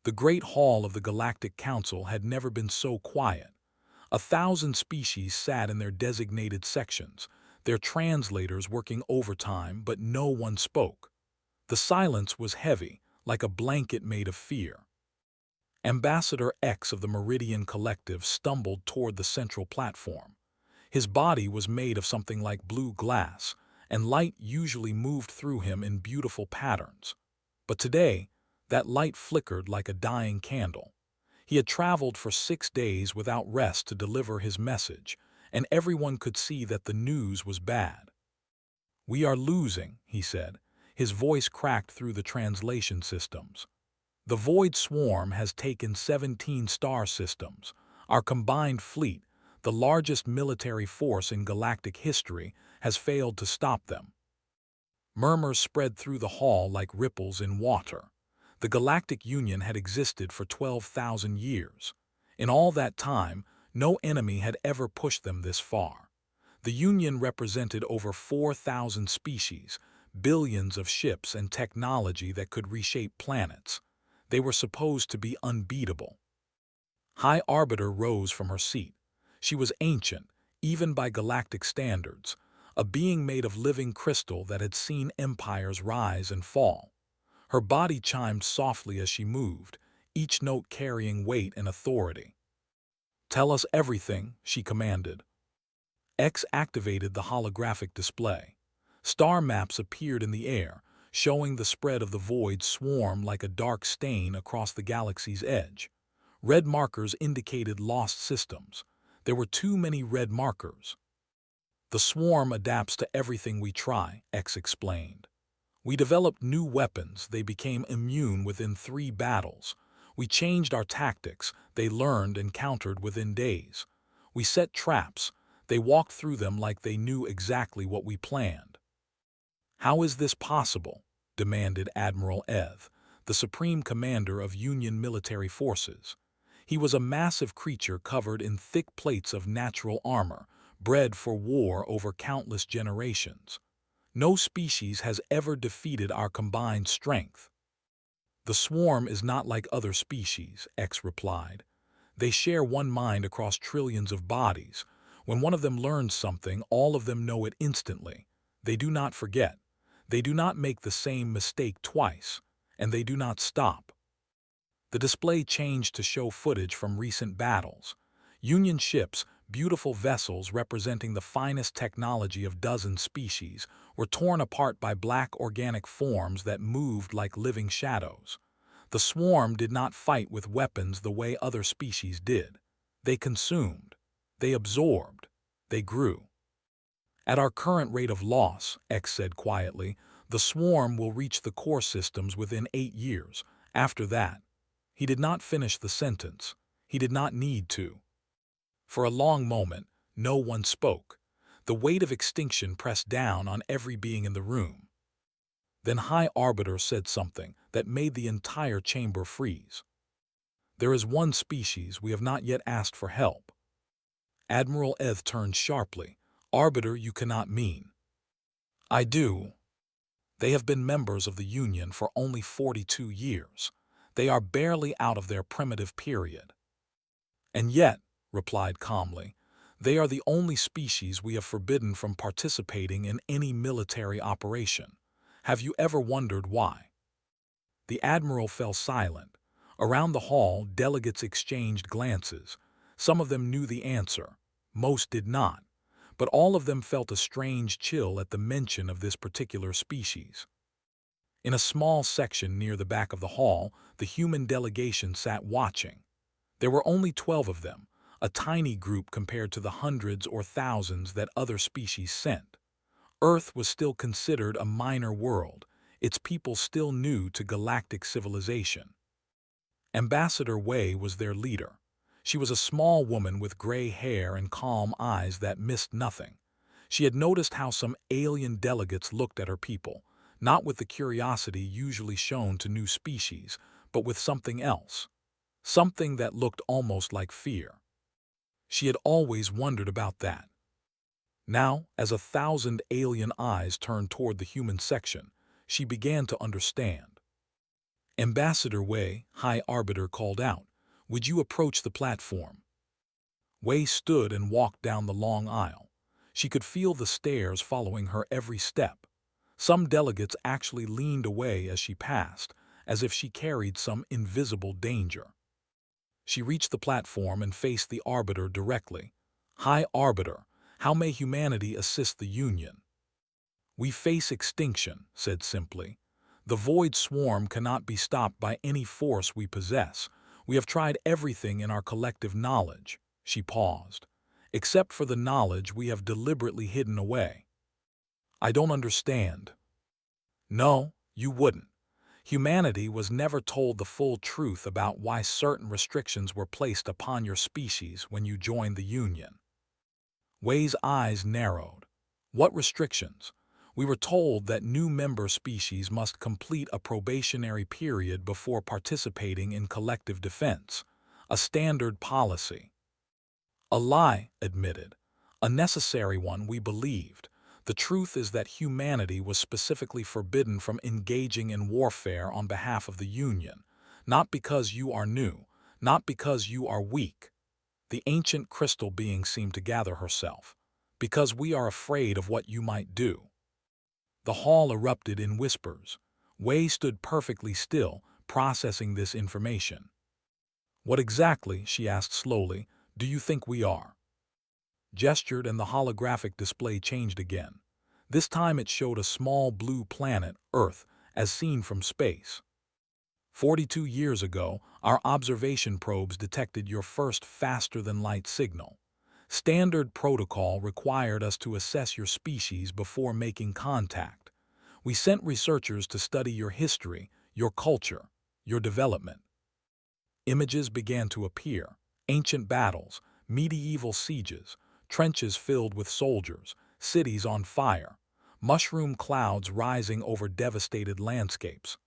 The Great Hall of the Galactic Council had never been so quiet. 1,000 species sat in their designated sections, their translators working overtime, but no one spoke. The silence was heavy, like a blanket made of fear. Ambassador X of the Meridian Collective stumbled toward the central platform. His body was made of something like blue glass, and light usually moved through him in beautiful patterns. But today, that light flickered like a dying candle. He had traveled for 6 days without rest to deliver his message, and everyone could see that the news was bad. "We are losing," he said. His voice cracked through the translation systems. "The Void Swarm has taken 17 star systems. Our combined fleet, the largest military force in galactic history, has failed to stop them." Murmurs spread through the hall like ripples in water. The Galactic Union had existed for 12,000 years. In all that time, no enemy had ever pushed them this far. The Union represented over 4,000 species, billions of ships and technology that could reshape planets. They were supposed to be unbeatable. High Arbiter rose from her seat. She was ancient, even by galactic standards, a being made of living crystal that had seen empires rise and fall. Her body chimed softly as she moved, each note carrying weight and authority. "Tell us everything," she commanded. X activated the holographic display. Star maps appeared in the air, showing the spread of the Void Swarm like a dark stain across the galaxy's edge. Red markers indicated lost systems. There were too many red markers. "The swarm adapts to everything we try," X explained. "We developed new weapons. They became immune within 3 battles. We changed our tactics. They learned and countered within days. We set traps. They walked through them like they knew exactly what we planned." "How is this possible?" demanded Admiral Eth, the supreme commander of Union military forces. He was a massive creature covered in thick plates of natural armor, bred for war over countless generations. "No species has ever defeated our combined strength." "The swarm is not like other species," X replied. "They share one mind across trillions of bodies. When one of them learns something, all of them know it instantly. They do not forget. They do not make the same mistake twice, and they do not stop." The display changed to show footage from recent battles. Union ships, beautiful vessels representing the finest technology of dozens species, were torn apart by black organic forms that moved like living shadows. The swarm did not fight with weapons the way other species did. They consumed. They absorbed. They grew. "At our current rate of loss," X said quietly, "the swarm will reach the core systems within 8 years. After that—" He did not finish the sentence. He did not need to. For a long moment, no one spoke. The weight of extinction pressed down on every being in the room. Then High Arbiter said something that made the entire chamber freeze. "There is one species we have not yet asked for help." Admiral Eth turned sharply. "Arbiter, you cannot mean." "I do. They have been members of the Union for only 42 years. They are barely out of their primitive period." "And yet," replied calmly, "they are the only species we have forbidden from participating in any military operation. Have you ever wondered why?" The Admiral fell silent. Around the hall, delegates exchanged glances. Some of them knew the answer. Most did not. But all of them felt a strange chill at the mention of this particular species. In a small section near the back of the hall, the human delegation sat watching. There were only 12 of them, a tiny group compared to the hundreds or thousands that other species sent. Earth was still considered a minor world, its people still new to galactic civilization. Ambassador Wei was their leader. She was a small woman with gray hair and calm eyes that missed nothing. She had noticed how some alien delegates looked at her people, not with the curiosity usually shown to new species, but with something else. Something that looked almost like fear. She had always wondered about that. Now, as 1,000 alien eyes turned toward the human section, she began to understand. Ambassador Wei, High Arbiter, called out, "Would you approach the platform?" Wei stood and walked down the long aisle. She could feel the stares following her every step. Some delegates actually leaned away as she passed, as if she carried some invisible danger. She reached the platform and faced the Arbiter directly. "High Arbiter, how may humanity assist the Union?" "We face extinction," said simply. "The Void Swarm cannot be stopped by any force we possess. We have tried everything in our collective knowledge." She paused. "Except for the knowledge we have deliberately hidden away." "I don't understand." "No, you wouldn't. Humanity was never told the full truth about why certain restrictions were placed upon your species when you joined the Union." Wei's eyes narrowed. "What restrictions?" "We were told that new member species must complete a probationary period before participating in collective defense, a standard policy." "A lie," admitted. "A necessary one, we believed. The truth is that humanity was specifically forbidden from engaging in warfare on behalf of the Union, not because you are new, not because you are weak." The ancient crystal being seemed to gather herself. "Because we are afraid of what you might do." The hall erupted in whispers. Wei stood perfectly still, processing this information. "What exactly," she asked slowly, "do you think we are?" Gestured, and the holographic display changed again. This time it showed a small blue planet, Earth, as seen from space. 42 years ago, our observation probes detected your first faster-than-light signal. Standard protocol required us to assess your species before making contact. We sent researchers to study your history, your culture, your development." Images began to appear. Ancient battles, medieval sieges, trenches filled with soldiers, cities on fire, mushroom clouds rising over devastated landscapes.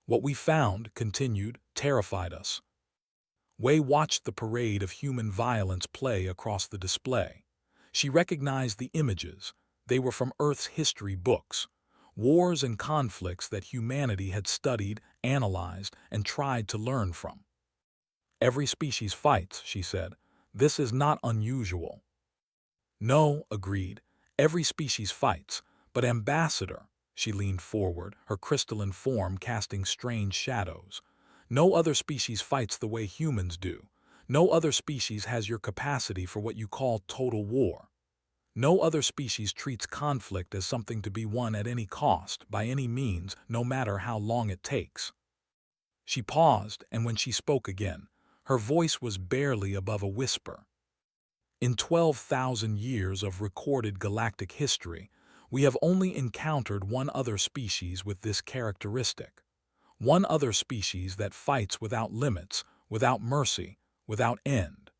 "What we found," continued, "terrified us." Wei watched the parade of human violence play across the display. She recognized the images. They were from Earth's history books. Wars and conflicts that humanity had studied, analyzed, and tried to learn from. "Every species fights," she said. "This is not unusual." "No," agreed. "Every species fights. But Ambassador," she leaned forward, her crystalline form casting strange shadows, "no other species fights the way humans do. No other species has your capacity for what you call total war. No other species treats conflict as something to be won at any cost, by any means, no matter how long it takes." She paused, and when she spoke again, her voice was barely above a whisper. "In 12,000 years of recorded galactic history, we have only encountered one other species with this characteristic. One other species that fights without limits, without mercy, without end."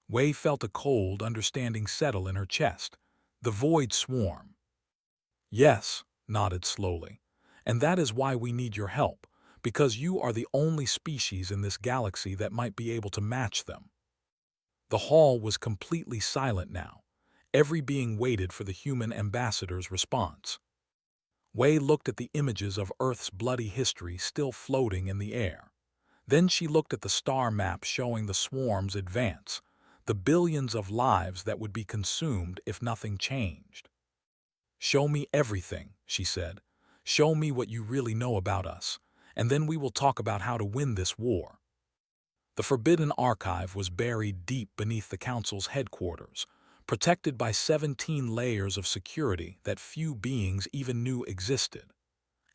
Wei felt a cold understanding settle in her chest. "The Void Swarm." "Yes," nodded slowly. "And that is why we need your help, because you are the only species in this galaxy that might be able to match them." The hall was completely silent now. Every being waited for the human ambassador's response. Wei looked at the images of Earth's bloody history still floating in the air. Then she looked at the star map showing the swarm's advance, the billions of lives that would be consumed if nothing changed. "Show me everything," she said. "Show me what you really know about us, and then we will talk about how to win this war." The Forbidden Archive was buried deep beneath the Council's headquarters, protected by 17 layers of security that few beings even knew existed.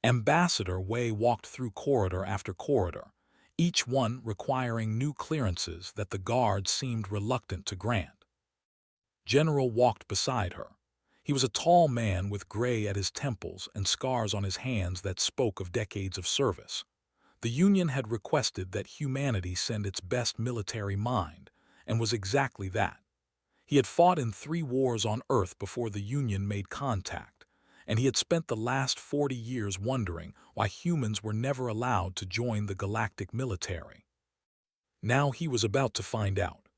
Ambassador Wei walked through corridor after corridor, each one requiring new clearances that the guards seemed reluctant to grant. General walked beside her. He was a tall man with gray at his temples and scars on his hands that spoke of decades of service. The Union had requested that humanity send its best military mind, and was exactly that. He had fought in 3 wars on Earth before the Union made contact, and he had spent the last 40 years wondering why humans were never allowed to join the galactic military. Now he was about to find out.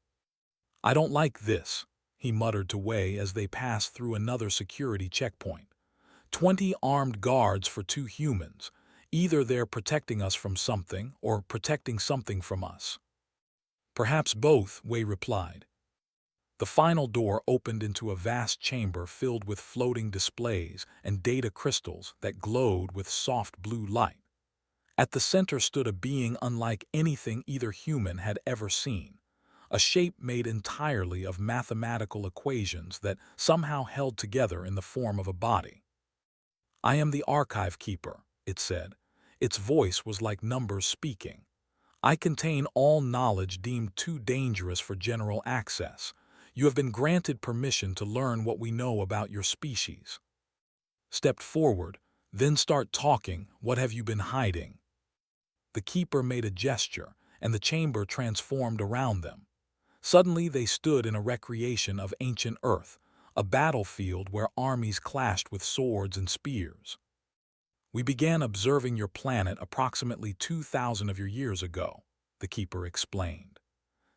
"I don't like this," he muttered to Wei as they passed through another security checkpoint. 20 armed guards for 2 humans. Either they're protecting us from something or protecting something from us. Perhaps both, Wei replied. The final door opened into a vast chamber filled with floating displays and data crystals that glowed with soft blue light. At the center stood a being unlike anything either human had ever seen, a shape made entirely of mathematical equations that somehow held together in the form of a body. "I am the archive keeper," it said. Its voice was like numbers speaking. "I contain all knowledge deemed too dangerous for general access. You have been granted permission to learn what we know about your species. Step forward, then start talking. What have you been hiding?" The keeper made a gesture, and the chamber transformed around them. Suddenly they stood in a recreation of ancient Earth, a battlefield where armies clashed with swords and spears. "We began observing your planet approximately 2,000 of your years ago," the keeper explained.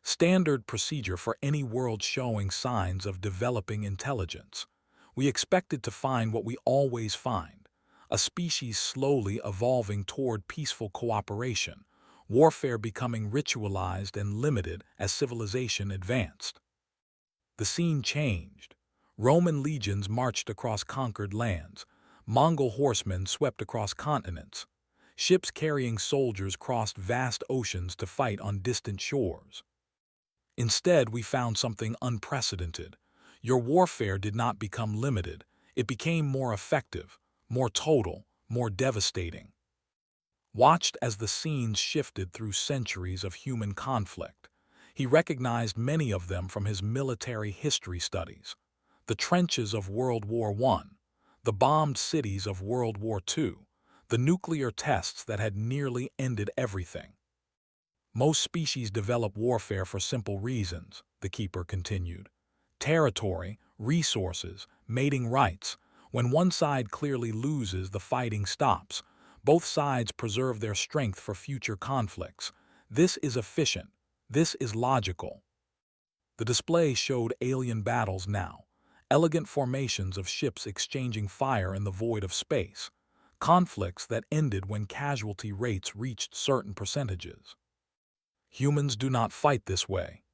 "Standard procedure for any world showing signs of developing intelligence. We expected to find what we always find, a species slowly evolving toward peaceful cooperation, warfare becoming ritualized and limited as civilization advanced." The scene changed. Roman legions marched across conquered lands. Mongol horsemen swept across continents. Ships carrying soldiers crossed vast oceans to fight on distant shores. Instead, we found something unprecedented. Your warfare did not become limited. It became more effective, more total, more devastating. Watched as the scenes shifted through centuries of human conflict. He recognized many of them from his military history studies. The trenches of World War I, the bombed cities of World War II, the nuclear tests that had nearly ended everything. "Most species develop warfare for simple reasons," the keeper continued. "Territory, resources, mating rights. When one side clearly loses, the fighting stops. Both sides preserve their strength for future conflicts. This is efficient. This is logical." The display showed alien battles now, elegant formations of ships exchanging fire in the void of space, conflicts that ended when casualty rates reached certain percentages. "Humans do not fight this way."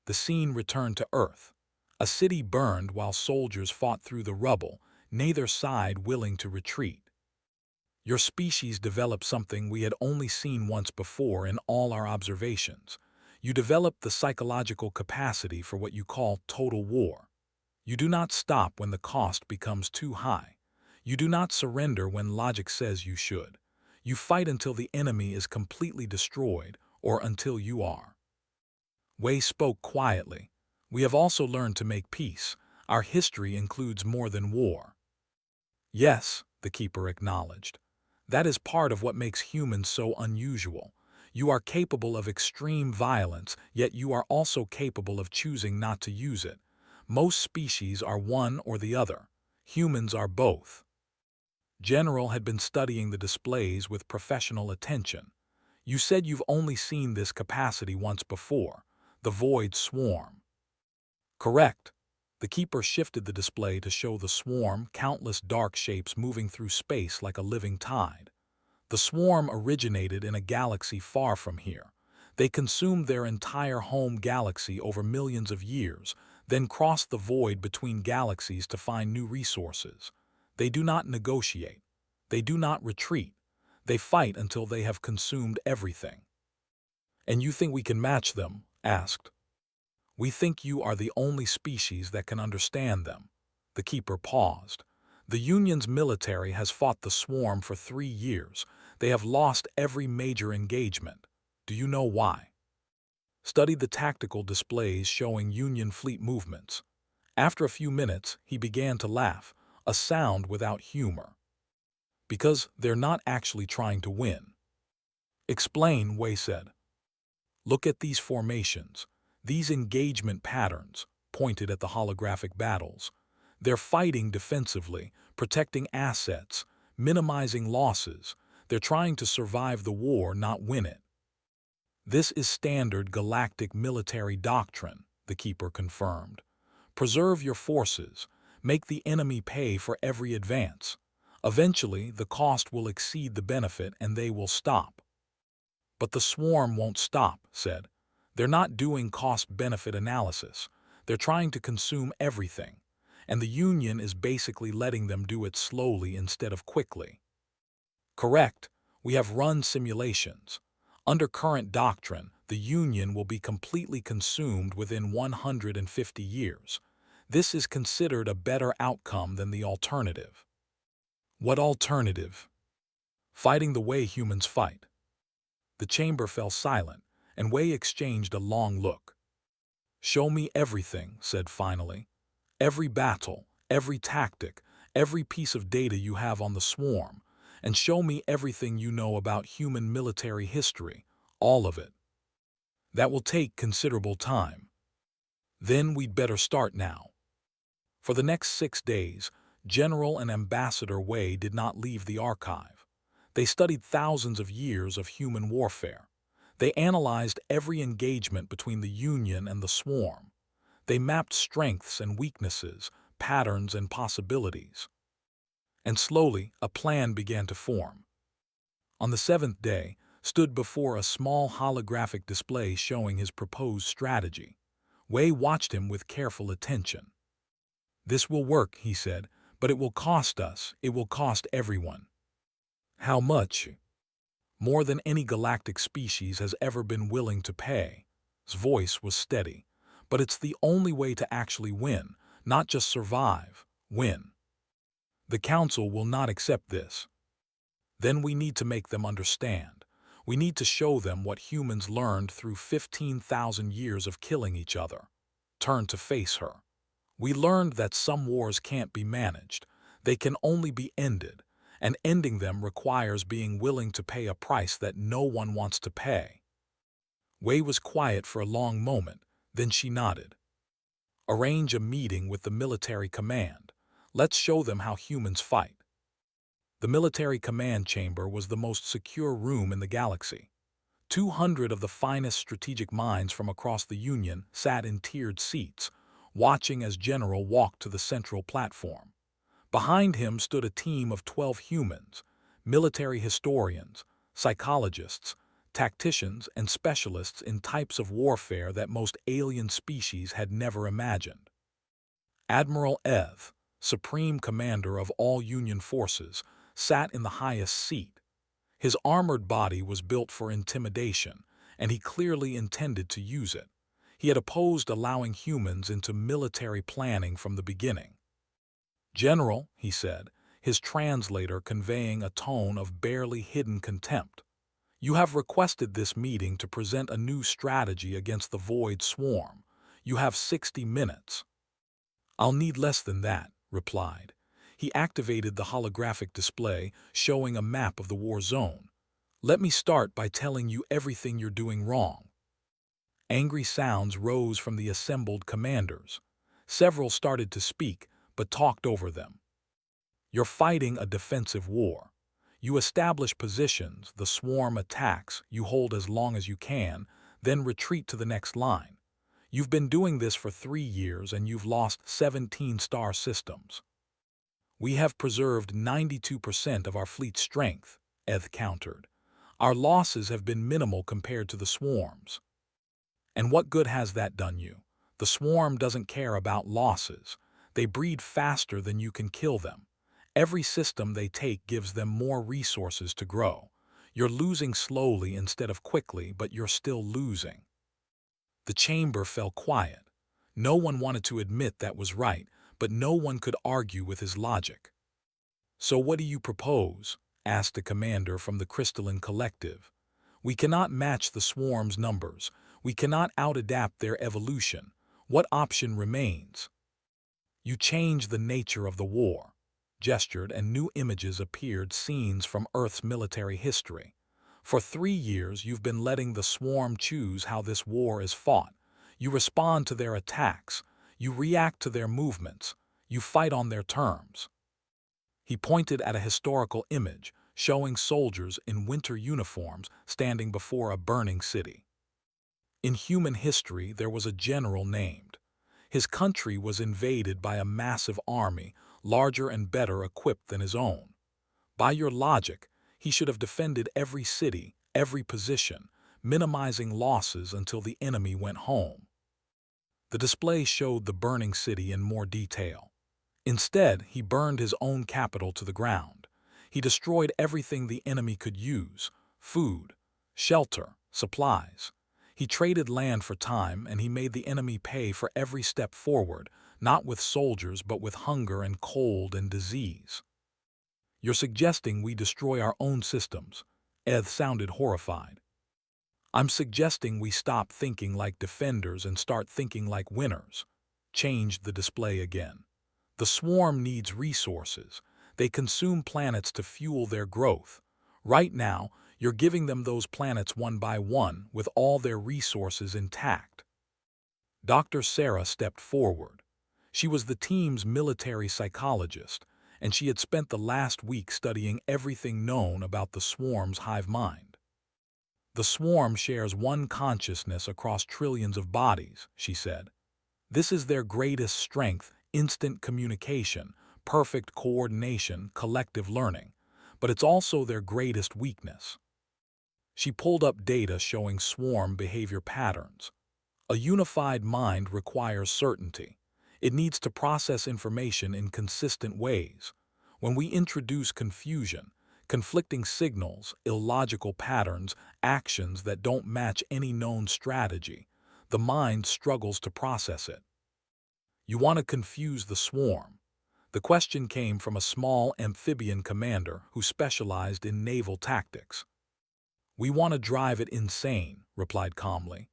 The scene returned to Earth. A city burned while soldiers fought through the rubble, neither side willing to retreat. "Your species developed something we had only seen once before in all our observations. You developed the psychological capacity for what you call total war. You do not stop when the cost becomes too high. You do not surrender when logic says you should. You fight until the enemy is completely destroyed or until you are." Wei spoke quietly. "We have also learned to make peace. Our history includes more than war." "Yes," the keeper acknowledged. "That is part of what makes humans so unusual. You are capable of extreme violence, yet you are also capable of choosing not to use it. Most species are one or the other. Humans are both." General had been studying the displays with professional attention. "You said you've only seen this capacity once before, the Void Swarm." "Correct." The keeper shifted the display to show the swarm, countless dark shapes moving through space like a living tide. The swarm originated in a galaxy far from here. They consumed their entire home galaxy over millions of years, then crossed the void between galaxies to find new resources. They do not negotiate. They do not retreat. They fight until they have consumed everything. "And you think we can match them?" asked. "We think you are the only species that can understand them." The keeper paused. "The Union's military has fought the swarm for 3 years. They have lost every major engagement. Do you know why?" Studied the tactical displays showing Union fleet movements. After a few minutes, he began to laugh, a sound without humor. "Because they're not actually trying to win." "Explain," Wei said. "Look at these formations, these engagement patterns," pointed at the holographic battles. "They're fighting defensively, protecting assets, minimizing losses. They're trying to survive the war, not win it." "This is standard galactic military doctrine," the keeper confirmed. "Preserve your forces. Make the enemy pay for every advance. Eventually, the cost will exceed the benefit and they will stop. But the swarm won't stop, said. They're not doing cost-benefit analysis. They're trying to consume everything, and the Union is basically letting them do it slowly instead of quickly. Correct. We have run simulations. Under current doctrine, the Union will be completely consumed within 150 years. This is considered a better outcome than the alternative. What alternative? Fighting the way humans fight. The chamber fell silent, and Wei exchanged a long look. Show me everything, said finally. Every battle, every tactic, every piece of data you have on the swarm, and show me everything you know about human military history, all of it. That will take considerable time. Then we'd better start now. For the next 6 days, General and Ambassador Wei did not leave the archive. They studied thousands of years of human warfare. They analyzed every engagement between the Union and the swarm. They mapped strengths and weaknesses, patterns and possibilities. And slowly, a plan began to form. On the 7th day, stood before a small holographic display showing his proposed strategy. Wei watched him with careful attention. This will work, he said, but it will cost us, it will cost everyone. How much? More than any galactic species has ever been willing to pay. His voice was steady. But it's the only way to actually win, not just survive, win. The Council will not accept this. Then we need to make them understand. We need to show them what humans learned through 15,000 years of killing each other. Turn to face her. We learned that some wars can't be managed. They can only be ended, and ending them requires being willing to pay a price that no one wants to pay. Wei was quiet for a long moment, then she nodded. Arrange a meeting with the military command. Let's show them how humans fight. The military command chamber was the most secure room in the galaxy. 200 of the finest strategic minds from across the Union sat in tiered seats, watching as General walked to the central platform. Behind him stood a team of 12 humans, military historians, psychologists, tacticians, and specialists in types of warfare that most alien species had never imagined. Admiral Eth, Supreme Commander of all Union forces, sat in the highest seat. His armored body was built for intimidation, and he clearly intended to use it. He had opposed allowing humans into military planning from the beginning. General, he said, his translator conveying a tone of barely hidden contempt. You have requested this meeting to present a new strategy against the Void Swarm. You have 60 minutes. I'll need less than that, replied. He activated the holographic display, showing a map of the war zone. Let me start by telling you everything you're doing wrong. Angry sounds rose from the assembled commanders. Several started to speak, but talked over them. You're fighting a defensive war. You establish positions, the swarm attacks, you hold as long as you can, then retreat to the next line. You've been doing this for 3 years and you've lost 17 star systems. We have preserved 92% of our fleet strength, Eth countered. Our losses have been minimal compared to the swarms. And what good has that done you? The swarm doesn't care about losses. They breed faster than you can kill them. Every system they take gives them more resources to grow. You're losing slowly instead of quickly, but you're still losing. The chamber fell quiet. No one wanted to admit that was right, but no one could argue with his logic. So what do you propose? Asked the commander from the Crystalline Collective. We cannot match the swarm's numbers. We cannot out-adapt their evolution. What option remains? You change the nature of the war. Gestured, and new images appeared, scenes from Earth's military history. For 3 years, you've been letting the swarm choose how this war is fought. You respond to their attacks. You react to their movements. You fight on their terms. He pointed at a historical image, showing soldiers in winter uniforms standing before a burning city. In human history, there was a general named. His country was invaded by a massive army, larger and better equipped than his own. By your logic, he should have defended every city, every position, minimizing losses until the enemy went home. The display showed the burning city in more detail. Instead, he burned his own capital to the ground. He destroyed everything the enemy could use: food, shelter, supplies. He traded land for time, and he made the enemy pay for every step forward, not with soldiers but with hunger and cold and disease. You're suggesting we destroy our own systems? Eth sounded horrified. I'm suggesting we stop thinking like defenders and start thinking like winners. Changed the display again. The swarm needs resources. They consume planets to fuel their growth. Right now, you're giving them those planets one by one with all their resources intact. Dr. Sarah stepped forward. She was the team's military psychologist, and she had spent the last week studying everything known about the swarm's hive mind. The swarm shares one consciousness across trillions of bodies, she said. This is their greatest strength: instant communication, perfect coordination, collective learning. But it's also their greatest weakness. She pulled up data showing swarm behavior patterns. A unified mind requires certainty. It needs to process information in consistent ways. When we introduce confusion, conflicting signals, illogical patterns, actions that don't match any known strategy, the mind struggles to process it. You want to confuse the swarm? The question came from a small amphibian commander who specialized in naval tactics. We want to drive it insane, replied calmly.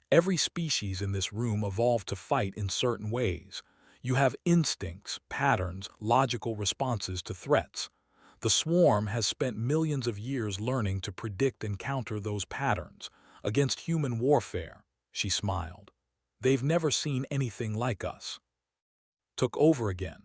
Every species in this room evolved to fight in certain ways. You have instincts, patterns, logical responses to threats. The swarm has spent millions of years learning to predict and counter those patterns. Against human warfare, she smiled. They've never seen anything like us. Took over again.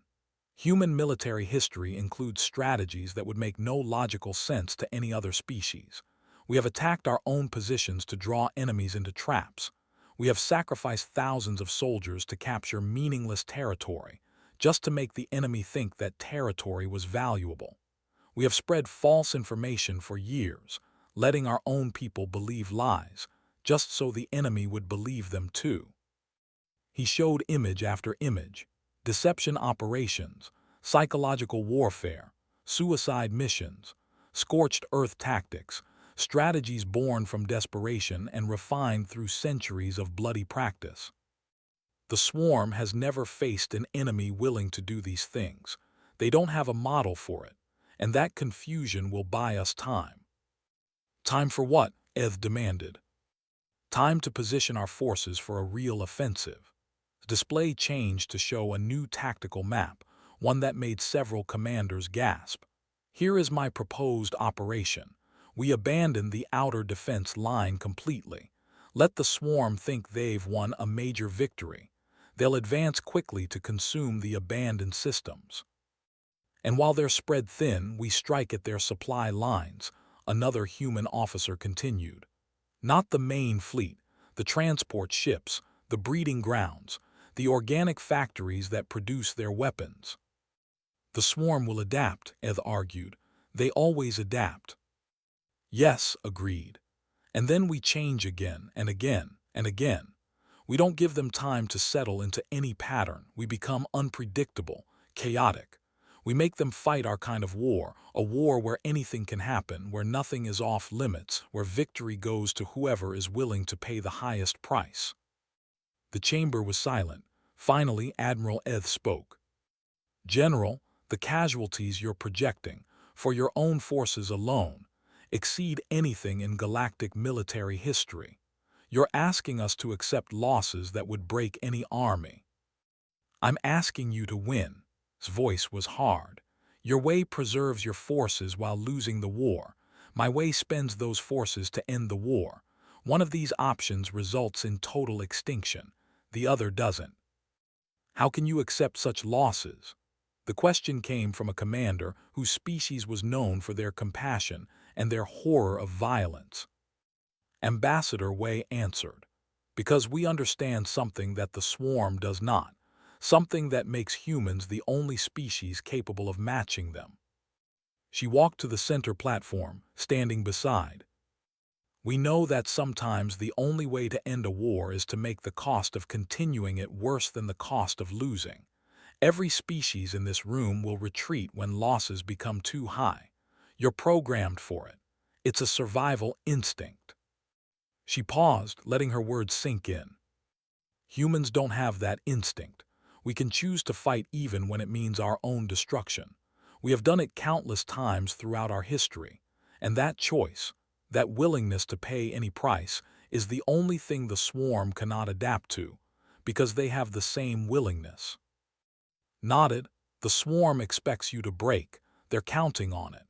Human military history includes strategies that would make no logical sense to any other species. We have attacked our own positions to draw enemies into traps. We have sacrificed thousands of soldiers to capture meaningless territory, just to make the enemy think that territory was valuable. We have spread false information for years, letting our own people believe lies, just so the enemy would believe them too. He showed image after image: deception operations, psychological warfare, suicide missions, scorched earth tactics, strategies born from desperation and refined through centuries of bloody practice. The swarm has never faced an enemy willing to do these things. They don't have a model for it, and that confusion will buy us time. Time for what? Eth demanded. Time to position our forces for a real offensive. The display changed to show a new tactical map, one that made several commanders gasp. Here is my proposed operation. We abandon the outer defense line completely. Let the swarm think they've won a major victory. They'll advance quickly to consume the abandoned systems. And while they're spread thin, we strike at their supply lines, another human officer continued. Not the main fleet, the transport ships, the breeding grounds, the organic factories that produce their weapons. The swarm will adapt, Eth argued. They always adapt. Yes, agreed. And then we change again and again and again. We don't give them time to settle into any pattern. We become unpredictable, chaotic. We make them fight our kind of war, a war where anything can happen, where nothing is off limits, where victory goes to whoever is willing to pay the highest price. The chamber was silent. Finally, Admiral Eth spoke. General, the casualties you're projecting, for your own forces alone, exceed anything in galactic military history. You're asking us to accept losses that would break any army. I'm asking you to win. His voice was hard. Your way preserves your forces while losing the war. My way spends those forces to end the war. One of these options results in total extinction. The other doesn't. How can you accept such losses? The question came from a commander whose species was known for their compassion and their horror of violence. Ambassador Wei answered, because we understand something that the swarm does not, something that makes humans the only species capable of matching them. She walked to the center platform, standing beside. We know that sometimes the only way to end a war is to make the cost of continuing it worse than the cost of losing. Every species in this room will retreat when losses become too high. You're programmed for it. It's a survival instinct. She paused, letting her words sink in. Humans don't have that instinct. We can choose to fight even when it means our own destruction. We have done it countless times throughout our history, and that choice, that willingness to pay any price, is the only thing the swarm cannot adapt to, because they have the same willingness. Nodded, the swarm expects you to break. They're counting on it.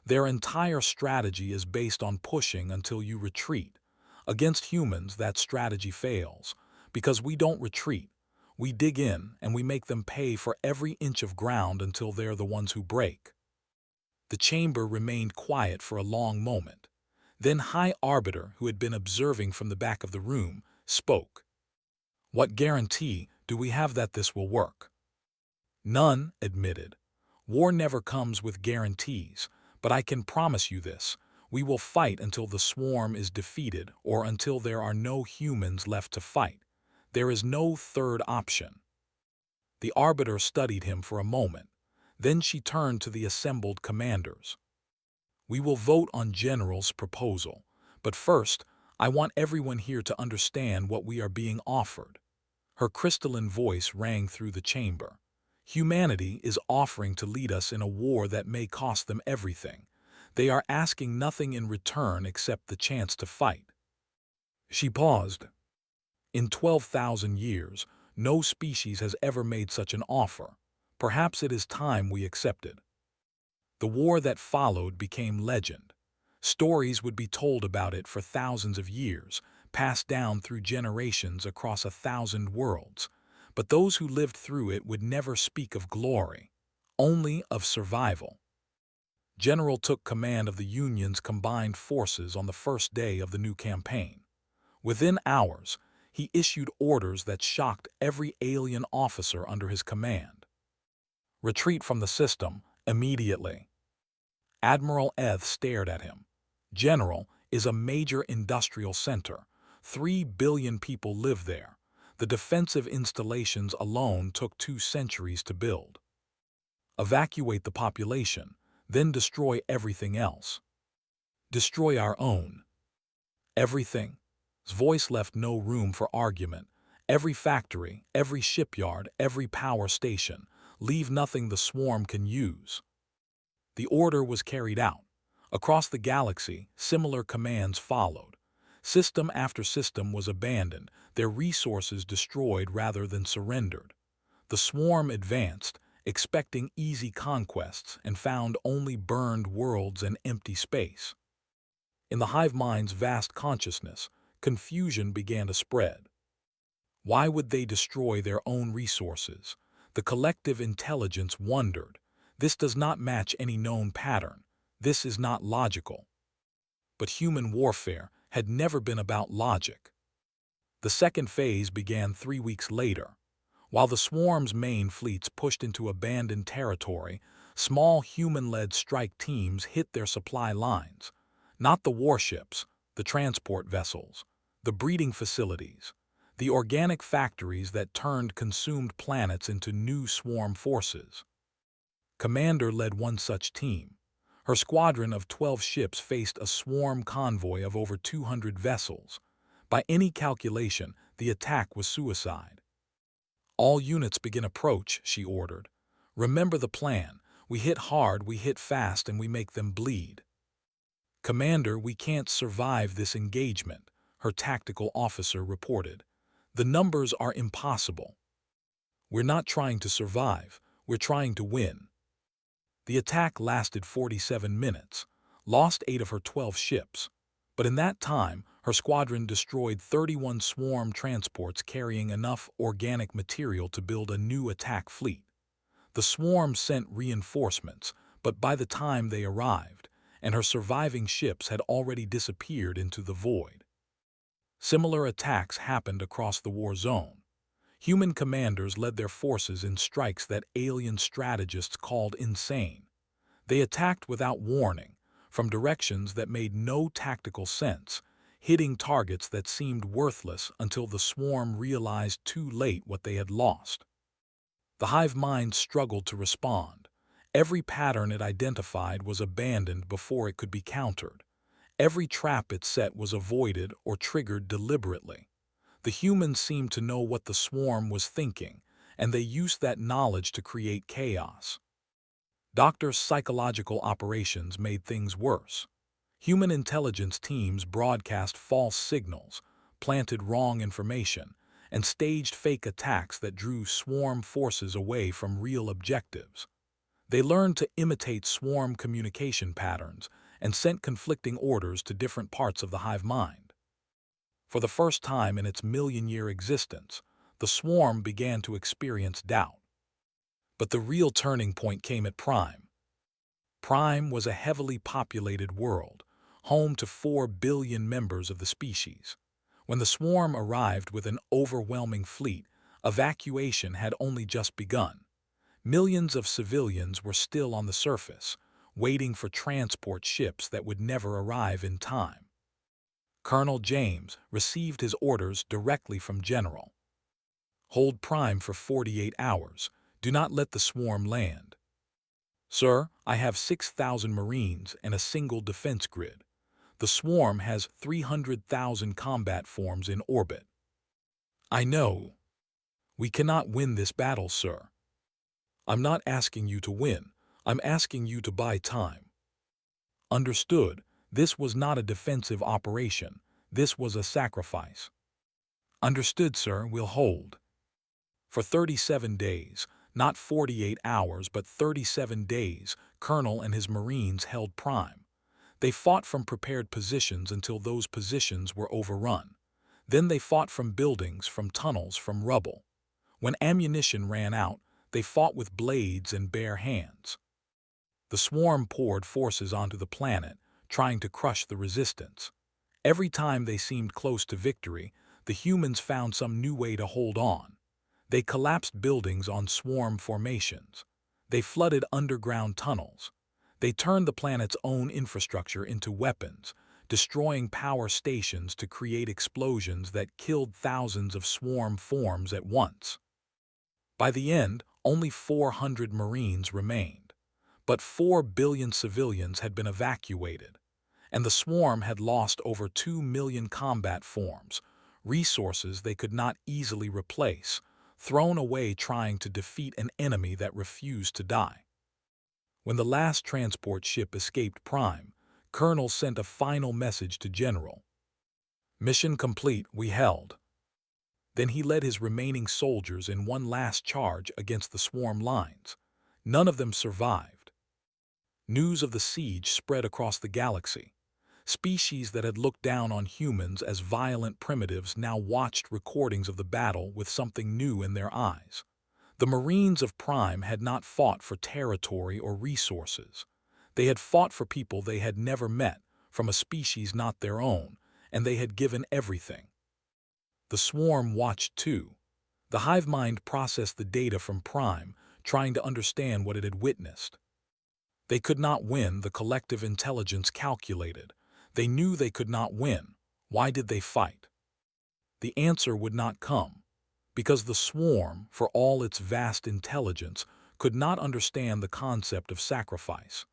Their entire strategy is based on pushing until you retreat. Against humans, that strategy fails, because we don't retreat. We dig in and we make them pay for every inch of ground until they're the ones who break. The chamber remained quiet for a long moment. Then High Arbiter, who had been observing from the back of the room, spoke. What guarantee do we have that this will work? None, admitted. War never comes with guarantees, but I can promise you this. We will fight until the swarm is defeated or until there are no humans left to fight. There is no third option. The Arbiter studied him for a moment. Then she turned to the assembled commanders. We will vote on General's proposal, but first, I want everyone here to understand what we are being offered. Her crystalline voice rang through the chamber. Humanity is offering to lead us in a war that may cost them everything. They are asking nothing in return except the chance to fight. She paused. In 12,000 years, no species has ever made such an offer. Perhaps it is time we accepted. The war that followed became legend. Stories would be told about it for thousands of years, passed down through generations across 1,000 worlds. But those who lived through it would never speak of glory, only of survival. General took command of the Union's combined forces on the first day of the new campaign. Within hours, he issued orders that shocked every alien officer under his command. Retreat from the system, immediately. Admiral Eth stared at him. General is a major industrial center. 3 billion people live there. The defensive installations alone took 2 centuries to build. Evacuate the population, then destroy everything else. Destroy our own. Everything. His voice left no room for argument. Every factory, every shipyard, every power station. Leave nothing the swarm can use. The order was carried out. Across the galaxy, similar commands followed. System after system was abandoned, their resources destroyed rather than surrendered. The swarm advanced, expecting easy conquests, and found only burned worlds and empty space. In the hive mind's vast consciousness, confusion began to spread. Why would they destroy their own resources? The collective intelligence wondered. This does not match any known pattern. This is not logical. But human warfare had never been about logic. The second phase began 3 weeks later. While the swarm's main fleets pushed into abandoned territory, small human-led strike teams hit their supply lines. Not the warships, the transport vessels, the breeding facilities, the organic factories that turned consumed planets into new swarm forces. Commander led one such team. Her squadron of 12 ships faced a swarm convoy of over 200 vessels. By any calculation, the attack was suicide. All units begin approach, she ordered. Remember the plan. We hit hard, we hit fast, and we make them bleed. Commander, we can't survive this engagement, her tactical officer reported. The numbers are impossible. We're not trying to survive, we're trying to win. The attack lasted 47 minutes, lost 8 of her 12 ships. But in that time, her squadron destroyed 31 swarm transports carrying enough organic material to build a new attack fleet. The swarm sent reinforcements, but by the time they arrived, and her surviving ships had already disappeared into the void. Similar attacks happened across the war zone. Human commanders led their forces in strikes that alien strategists called insane. They attacked without warning, from directions that made no tactical sense, hitting targets that seemed worthless until the swarm realized too late what they had lost. The hive mind struggled to respond. Every pattern it identified was abandoned before it could be countered. Every trap it set was avoided or triggered deliberately. The humans seemed to know what the swarm was thinking, and they used that knowledge to create chaos. Doctors' psychological operations made things worse. Human intelligence teams broadcast false signals, planted wrong information, and staged fake attacks that drew swarm forces away from real objectives. They learned to imitate swarm communication patterns and sent conflicting orders to different parts of the hive mind. For the first time in its million-year existence, the swarm began to experience doubt. But the real turning point came at Prime. Prime was a heavily populated world, home to 4 billion members of the species. When the swarm arrived with an overwhelming fleet, evacuation had only just begun. Millions of civilians were still on the surface, waiting for transport ships that would never arrive in time. Colonel James received his orders directly from General. Hold Prime for 48 hours. Do not let the swarm land. Sir, I have 6,000 Marines and a single defense grid. The swarm has 300,000 combat forms in orbit. I know. We cannot win this battle, sir. I'm not asking you to win. I'm asking you to buy time. Understood. This was not a defensive operation. This was a sacrifice. Understood, sir. We'll hold. For 37 days, not 48 hours, but 37 days, Colonel and his Marines held Prime. They fought from prepared positions until those positions were overrun. Then they fought from buildings, from tunnels, from rubble. When ammunition ran out, they fought with blades and bare hands. The swarm poured forces onto the planet, trying to crush the resistance. Every time they seemed close to victory, the humans found some new way to hold on. They collapsed buildings on swarm formations. They flooded underground tunnels. They turned the planet's own infrastructure into weapons, destroying power stations to create explosions that killed thousands of swarm forms at once. By the end, only 400 Marines remained. But 4 billion civilians had been evacuated, and the swarm had lost over 2 million combat forms, resources they could not easily replace, thrown away trying to defeat an enemy that refused to die. When the last transport ship escaped Prime, Colonel sent a final message to General. Mission complete, we held. Then he led his remaining soldiers in one last charge against the swarm lines. None of them survived. News of the siege spread across the galaxy. Species that had looked down on humans as violent primitives now watched recordings of the battle with something new in their eyes. The Marines of Prime had not fought for territory or resources. They had fought for people they had never met, from a species not their own, and they had given everything. The swarm watched too. The hive mind processed the data from Prime, trying to understand what it had witnessed. They could not win, the collective intelligence calculated. They knew they could not win. Why did they fight? The answer would not come, because the swarm, for all its vast intelligence, could not understand the concept of sacrifice.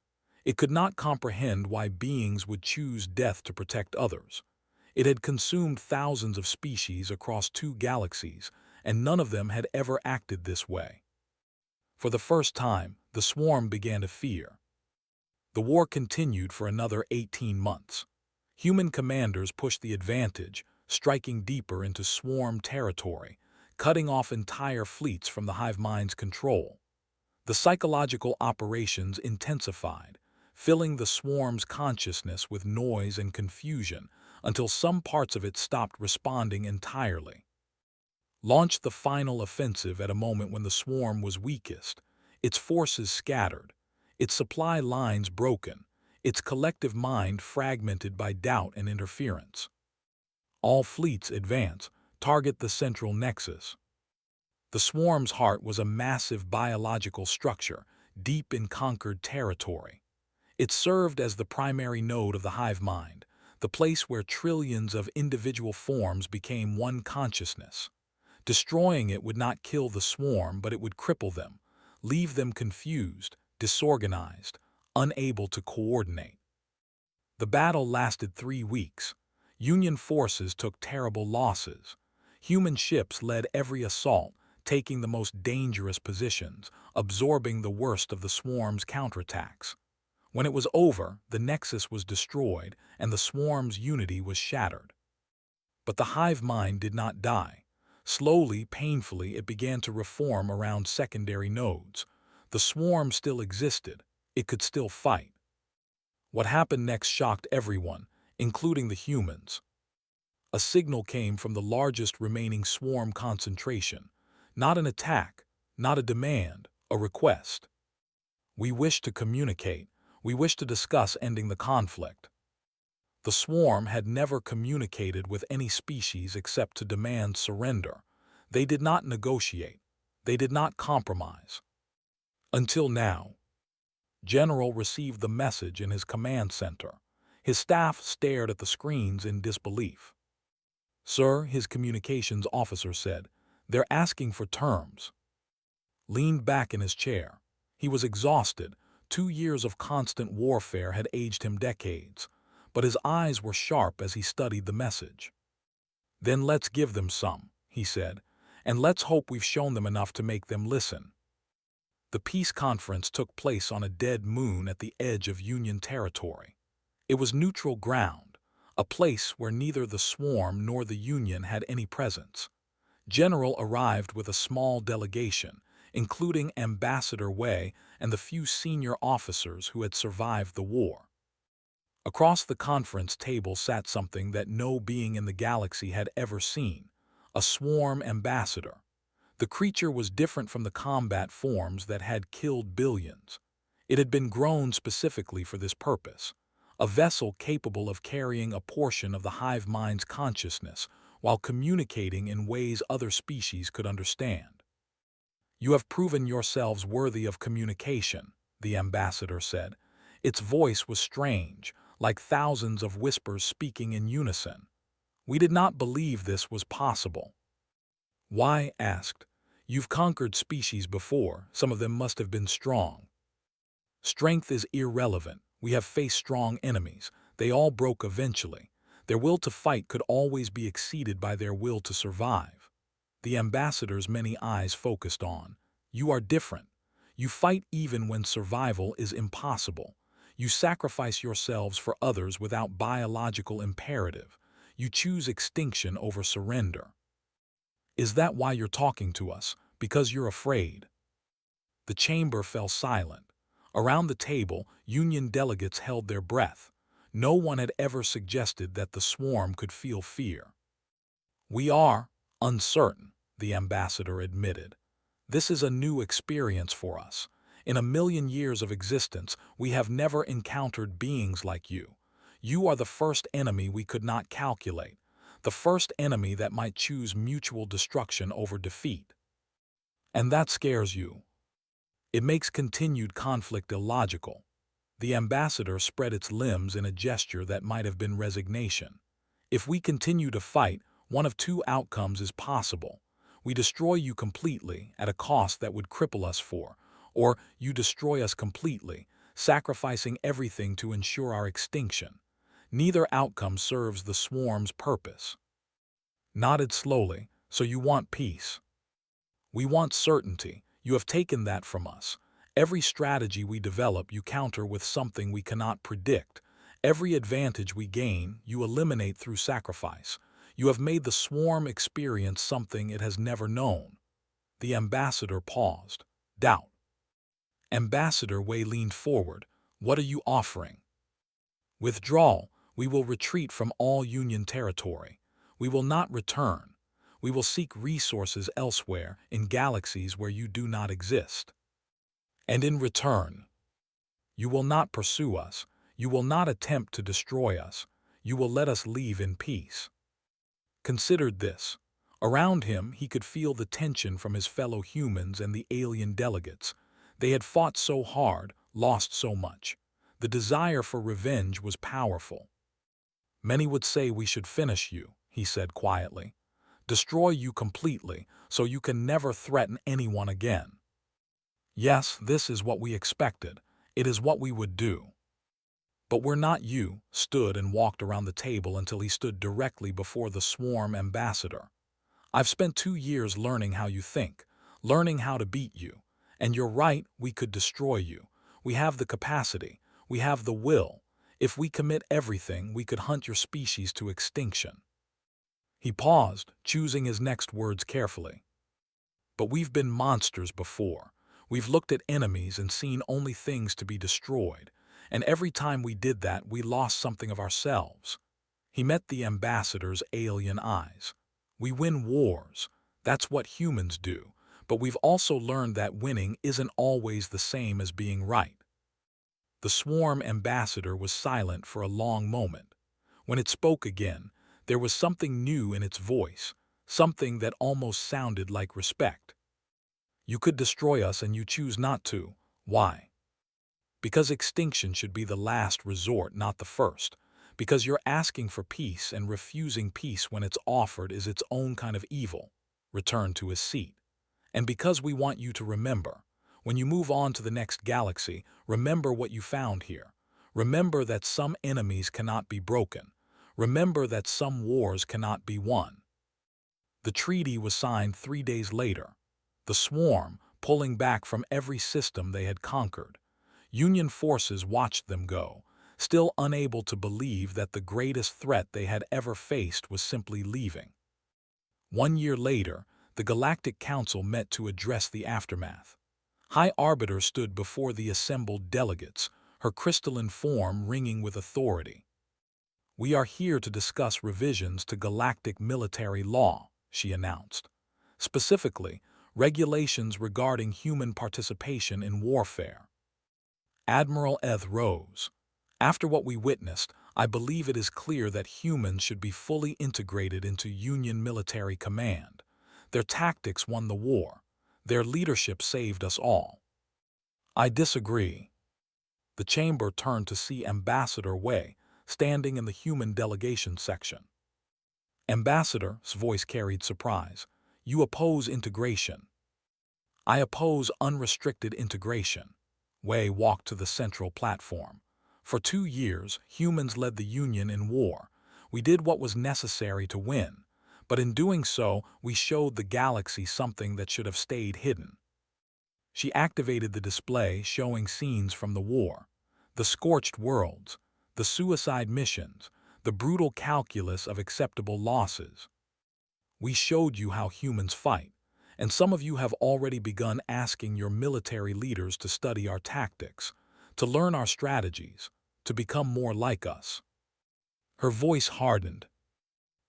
It could not comprehend why beings would choose death to protect others. It had consumed thousands of species across 2 galaxies, and none of them had ever acted this way. For the first time, the swarm began to fear. The war continued for another 18 months. Human commanders pushed the advantage, striking deeper into swarm territory, cutting off entire fleets from the hive mind's control. The psychological operations intensified, filling the swarm's consciousness with noise and confusion until some parts of it stopped responding entirely. Launched the final offensive at a moment when the swarm was weakest, its forces scattered, its supply lines broken, its collective mind fragmented by doubt and interference. All fleets advance, target the central nexus. The swarm's heart was a massive biological structure, deep in conquered territory. It served as the primary node of the hive mind, the place where trillions of individual forms became one consciousness. Destroying it would not kill the swarm, but it would cripple them, leave them confused, disorganized, unable to coordinate. The battle lasted 3 weeks. Union forces took terrible losses. Human ships led every assault, taking the most dangerous positions, absorbing the worst of the swarm's counterattacks. When it was over, the nexus was destroyed and the swarm's unity was shattered. But the hive mind did not die. Slowly, painfully, it began to reform around secondary nodes. The swarm still existed. It could still fight. What happened next shocked everyone, including the humans. A signal came from the largest remaining swarm concentration. Not an attack, not a demand, a request. We wish to communicate. We wish to discuss ending the conflict. The swarm had never communicated with any species except to demand surrender. They did not negotiate. They did not compromise. Until now. General received the message in his command center. His staff stared at the screens in disbelief. "Sir," his communications officer said, "they're asking for terms." Leaned back in his chair. He was exhausted. 2 years of constant warfare had aged him decades, but his eyes were sharp as he studied the message. "Then let's give them some," he said, "and let's hope we've shown them enough to make them listen." The peace conference took place on a dead moon at the edge of Union territory. It was neutral ground, a place where neither the swarm nor the Union had any presence. General arrived with a small delegation, including Ambassador Wei and the few senior officers who had survived the war. Across the conference table sat something that no being in the galaxy had ever seen, a swarm ambassador. The creature was different from the combat forms that had killed billions. It had been grown specifically for this purpose, a vessel capable of carrying a portion of the hive mind's consciousness while communicating in ways other species could understand. "You have proven yourselves worthy of communication," the ambassador said. Its voice was strange, like thousands of whispers speaking in unison. "We did not believe this was possible." Why asked, "You've conquered species before, some of them must have been strong." "Strength is irrelevant. We have faced strong enemies. They all broke eventually. Their will to fight could always be exceeded by their will to survive." The ambassador's many eyes focused on. "You are different. You fight even when survival is impossible. You sacrifice yourselves for others without biological imperative. You choose extinction over surrender. Is that why you're talking to us? Because you're afraid?" The chamber fell silent. Around the table, Union delegates held their breath. No one had ever suggested that the swarm could feel fear. "We are uncertain," the ambassador admitted. "This is a new experience for us. In a million years of existence, we have never encountered beings like you. You are the first enemy we could not calculate, the first enemy that might choose mutual destruction over defeat. And that scares you. It makes continued conflict illogical." The ambassador spread its limbs in a gesture that might have been resignation. "If we continue to fight, one of two outcomes is possible. We destroy you completely at a cost that would cripple us or you destroy us completely, sacrificing everything to ensure our extinction. Neither outcome serves the swarm's purpose." Nodded slowly. "So you want peace?" "We want certainty. You have taken that from us. Every strategy we develop you counter with something we cannot predict. Every advantage we gain you eliminate through sacrifice. You have made the swarm experience something it has never known." The ambassador paused. Doubt. Ambassador Wei leaned forward. "What are you offering?" "Withdrawal. We will retreat from all Union territory. We will not return. We will seek resources elsewhere in galaxies where you do not exist. And in return, you will not pursue us. You will not attempt to destroy us. You will let us leave in peace." Considered this. Around him, he could feel the tension from his fellow humans and the alien delegates. They had fought so hard, lost so much. The desire for revenge was powerful. "Many would say we should finish you," he said quietly. "Destroy you completely, so you can never threaten anyone again." Yes, this is what we expected. It is what we would do. But we're not you, stood and walked around the table until he stood directly before the swarm ambassador. "I've spent 2 years learning how you think, learning how to beat you. And you're right, we could destroy you. We have the capacity. We have the will. If we commit everything, we could hunt your species to extinction." He paused, choosing his next words carefully. "But we've been monsters before. We've looked at enemies and seen only things to be destroyed. And every time we did that, we lost something of ourselves." He met the ambassador's alien eyes. "We win wars. That's what humans do. But we've also learned that winning isn't always the same as being right." The swarm ambassador was silent for a long moment. When it spoke again, there was something new in its voice, something that almost sounded like respect. "You could destroy us and you choose not to. Why?" "Because extinction should be the last resort, not the first. Because you're asking for peace, and refusing peace when it's offered is its own kind of evil." Returned to his seat. "And because we want you to remember. When you move on to the next galaxy, remember what you found here. Remember that some enemies cannot be broken. Remember that some wars cannot be won." The treaty was signed 3 days later. The swarm, pulling back from every system they had conquered. Union forces watched them go, still unable to believe that the greatest threat they had ever faced was simply leaving. 1 year later, the Galactic Council met to address the aftermath. High Arbiter stood before the assembled delegates, her crystalline form ringing with authority. "We are here to discuss revisions to galactic military law," she announced. "Specifically, regulations regarding human participation in warfare." Admiral Eth rose. "After what we witnessed, I believe it is clear that humans should be fully integrated into Union military command. Their tactics won the war. Their leadership saved us all." "I disagree." The chamber turned to see Ambassador Wei, standing in the human delegation section. Ambassador's voice carried surprise. "You oppose integration." "I oppose unrestricted integration." Wei walked to the central platform. "For 2 years, humans led the Union in war. We did what was necessary to win. But in doing so, we showed the galaxy something that should have stayed hidden." She activated the display showing scenes from the war. The scorched worlds, the suicide missions, the brutal calculus of acceptable losses. "We showed you how humans fight, and some of you have already begun asking your military leaders to study our tactics, to learn our strategies, to become more like us." Her voice hardened.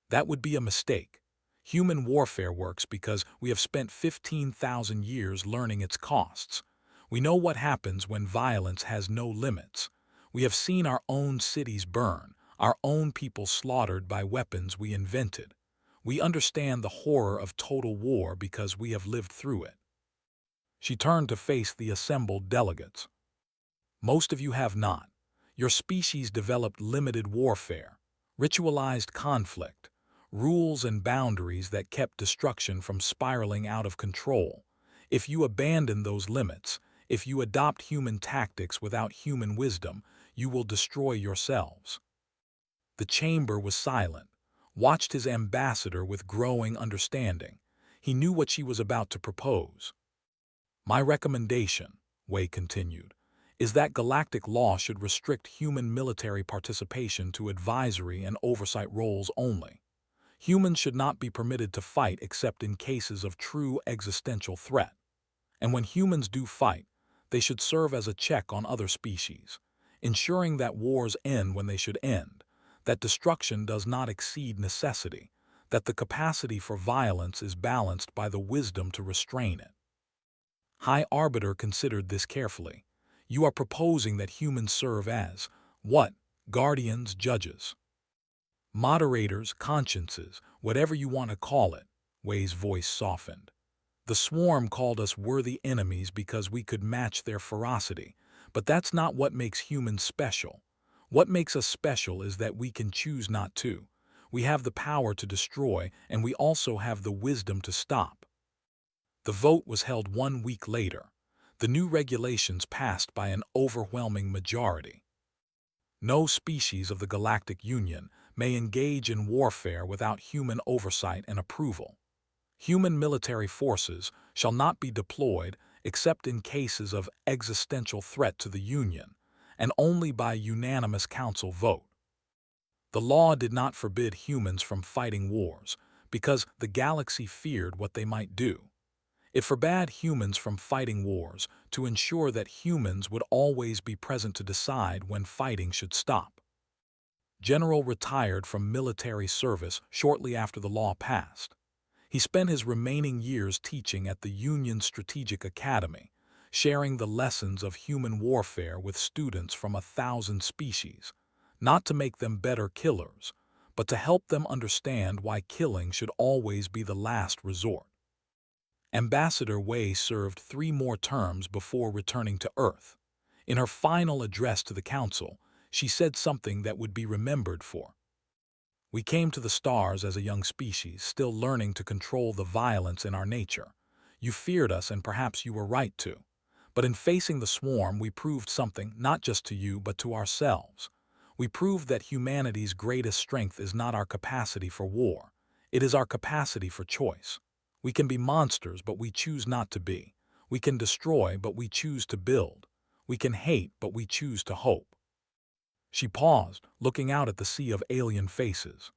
"That would be a mistake. Human warfare works because we have spent 15,000 years learning its costs. We know what happens when violence has no limits. We have seen our own cities burn, our own people slaughtered by weapons we invented. We understand the horror of total war because we have lived through it." She turned to face the assembled delegates. "Most of you have not. Your species developed limited warfare, ritualized conflict, rules and boundaries that kept destruction from spiraling out of control. If you abandon those limits, if you adopt human tactics without human wisdom, you will destroy yourselves." The chamber was silent, watched his ambassador with growing understanding. He knew what she was about to propose. "My recommendation," Wei continued, "is that galactic law should restrict human military participation to advisory and oversight roles only. Humans should not be permitted to fight except in cases of true existential threat. And when humans do fight, they should serve as a check on other species, ensuring that wars end when they should end, that destruction does not exceed necessity, that the capacity for violence is balanced by the wisdom to restrain it." High Arbiter considered this carefully. "You are proposing that humans serve as, what, guardians, judges, moderators, consciences, whatever you want to call it." Wei's voice softened. "The swarm called us worthy enemies because we could match their ferocity, But that's not what makes humans special. What makes us special is that we can choose not to. We have the power to destroy, and we also have the wisdom to stop. The vote was held 1 week later. The new regulations passed by an overwhelming majority. No species of the Galactic Union may engage in warfare without human oversight and approval. Human military forces shall not be deployed except in cases of existential threat to the Union, and only by unanimous council vote. The law did not forbid humans from fighting wars, because the galaxy feared what they might do. It forbade humans from fighting wars to ensure that humans would always be present to decide when fighting should stop. General retired from military service shortly after the law passed. He spent his remaining years teaching at the Union Strategic Academy, sharing the lessons of human warfare with students from 1,000 species, not to make them better killers, but to help them understand why killing should always be the last resort. Ambassador Wei served 3 more terms before returning to Earth. In her final address to the Council, she said something that would be remembered for. "We came to the stars as a young species, still learning to control the violence in our nature. You feared us, and perhaps you were right to. But in facing the swarm, we proved something, not just to you, but to ourselves. We proved that humanity's greatest strength is not our capacity for war. It is our capacity for choice. We can be monsters, but we choose not to be. We can destroy, but we choose to build. We can hate, but we choose to hope." She paused, looking out at the sea of alien faces.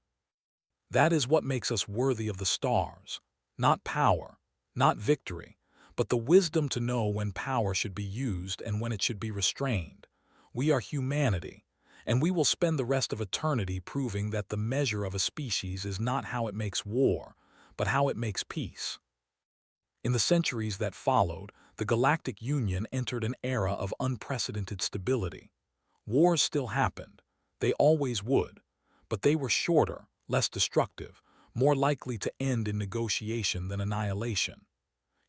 That is what makes us worthy of the stars. Not power, not victory, but the wisdom to know when power should be used and when it should be restrained. We are humanity, and we will spend the rest of eternity proving that the measure of a species is not how it makes war, but how it makes peace. In the centuries that followed, the Galactic Union entered an era of unprecedented stability. Wars still happened. They always would. But they were shorter, less destructive, more likely to end in negotiation than annihilation.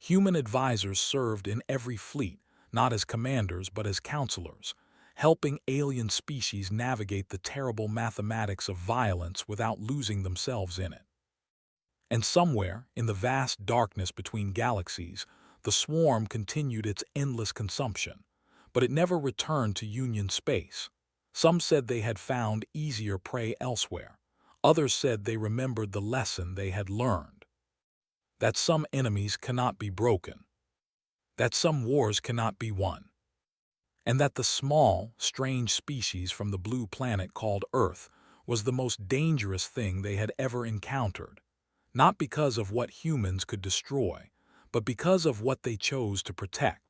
Human advisors served in every fleet, not as commanders but as counselors, helping alien species navigate the terrible mathematics of violence without losing themselves in it. And somewhere, in the vast darkness between galaxies, the swarm continued its endless consumption. But it never returned to Union space. Some said they had found easier prey elsewhere. Others said they remembered the lesson they had learned. That some enemies cannot be broken. That some wars cannot be won. And that the small, strange species from the blue planet called Earth was the most dangerous thing they had ever encountered. Not because of what humans could destroy, but because of what they chose to protect.